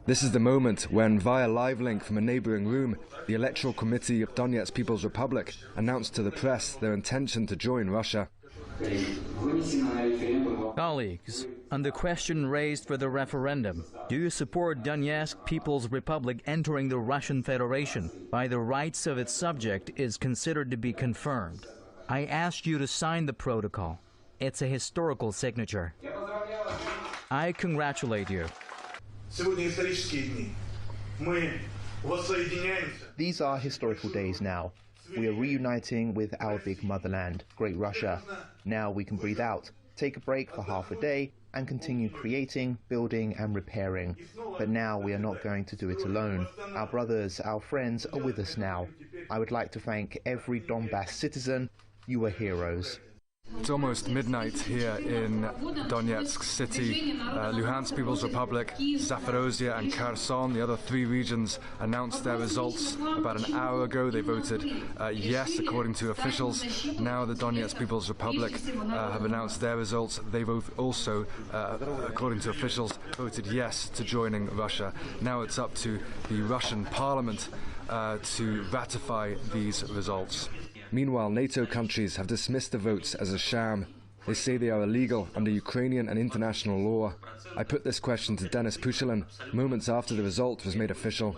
This is the moment when, via live link from a neighbouring room, the Electoral Committee of Donetsk People's Republic announced to the press their intention to join Russia. Colleagues, on the question raised for the referendum, do you support Donetsk People's Republic entering the Russian Federation by the rights of its subject is considered to be confirmed? I asked you to sign the protocol. It's a historical signature. I congratulate you. These are historical days now. We are reuniting with our big motherland, Great Russia. Now we can breathe out, take a break for half a day, and continue creating, building and repairing. But now we are not going to do it alone. Our brothers, our friends are with us now. I would like to thank every Donbass citizen. You are heroes. It's almost midnight here in Donetsk city. Lugansk People's Republic, Zaporozhye and Kherson, the other three regions, announced their results about an hour ago. They voted yes, according to officials. Now the Donetsk People's Republic have announced their results. They also, according to officials, voted yes to joining Russia. Now it's up to the Russian parliament to ratify these results. Meanwhile, NATO countries have dismissed the votes as a sham. They say they are illegal under Ukrainian and international law. I put this question to Denis Pushilin moments after the result was made official.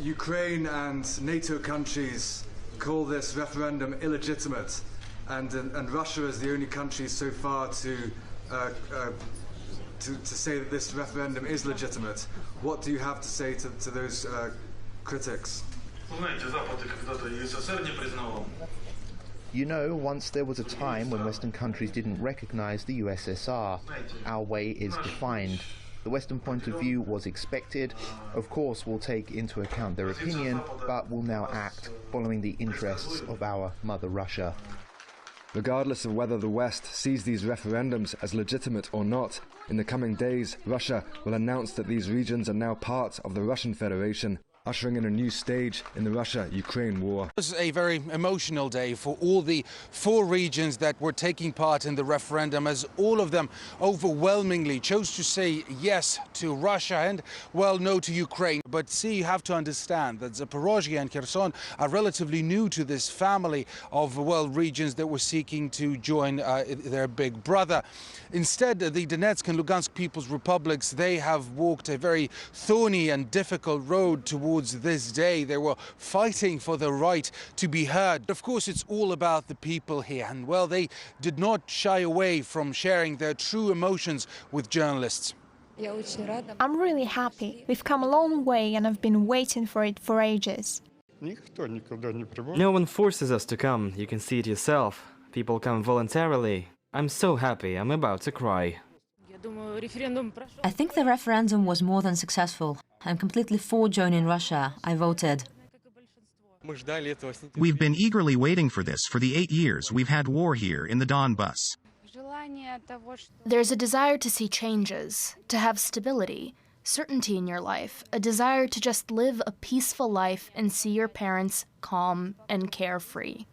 Ukraine and NATO countries call this referendum illegitimate, and Russia is the only country so far to say that this referendum is legitimate. What do you have to say to those critics? You know, once there was a time when Western countries didn't recognize the USSR. Our way is defined. The Western point of view was expected. Of course, we'll take into account their opinion, but we'll now act following the interests of our mother Russia. Regardless of whether the West sees these referendums as legitimate or not, in the coming days, Russia will announce that these regions are now part of the Russian Federation, ushering in a new stage in the Russia-Ukraine war. It was a very emotional day for all the four regions that were taking part in the referendum, as all of them overwhelmingly chose to say yes to Russia and, well, no to Ukraine. But see, you have to understand that Zaporozhye and Kherson are relatively new to this family of, well, regions that were seeking to join their big brother. Instead, the Donetsk and Lugansk People's Republics, they have walked a very thorny and difficult road towards this day. They were fighting for the right to be heard. Of course, it's all about the people here, and well, they did not shy away from sharing their true emotions with journalists. I'm really happy. We've come a long way and I've been waiting for it for ages. No one forces us to come. You can see it yourself. People come voluntarily. I'm so happy. I'm about to cry. I think the referendum was more than successful. I'm completely for joining Russia. I voted. We've been eagerly waiting for this for the 8 years we've had war here in the Donbass. There's a desire to see changes, to have stability, certainty in your life, a desire to just live a peaceful life and see your parents calm and carefree.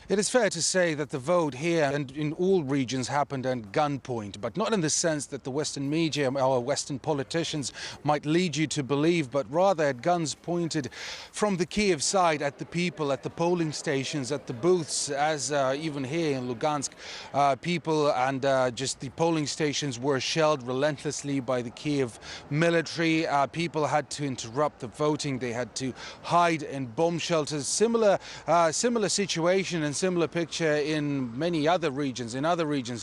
It is fair to say that the vote here and in all regions happened at gunpoint, but not in the sense that the Western media or Western politicians might lead you to believe, but rather at guns pointed from the Kiev side at the people, at the polling stations, at the booths, as even here in Lugansk, people and just the polling stations were shelled relentlessly by the Kiev military. People had to interrupt the voting. They had to hide in bomb shelters. Similar situation and similar picture in many other regions,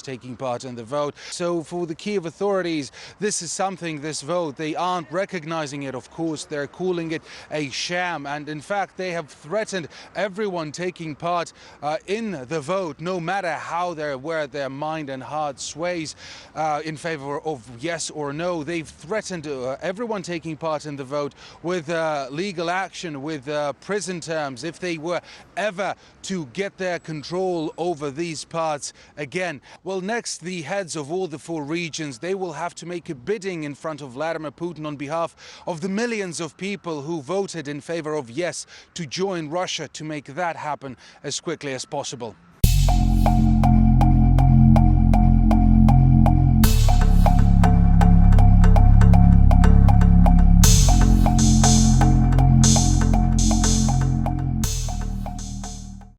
taking part in the vote. So for the Kiev authorities, this is something, this vote, they aren't recognizing it, of course. They're calling it a sham. And in fact, they have threatened everyone taking part in the vote, no matter how where their mind and heart sways in favor of yes or no. They've threatened everyone taking part in the vote with legal action, with prison terms, if they were ever to get their control over these parts again. Well, next, the heads of all the four regions, they will have to make a bidding in front of Vladimir Putin on behalf of the millions of people who voted in favor of yes to join Russia, to make that happen as quickly as possible.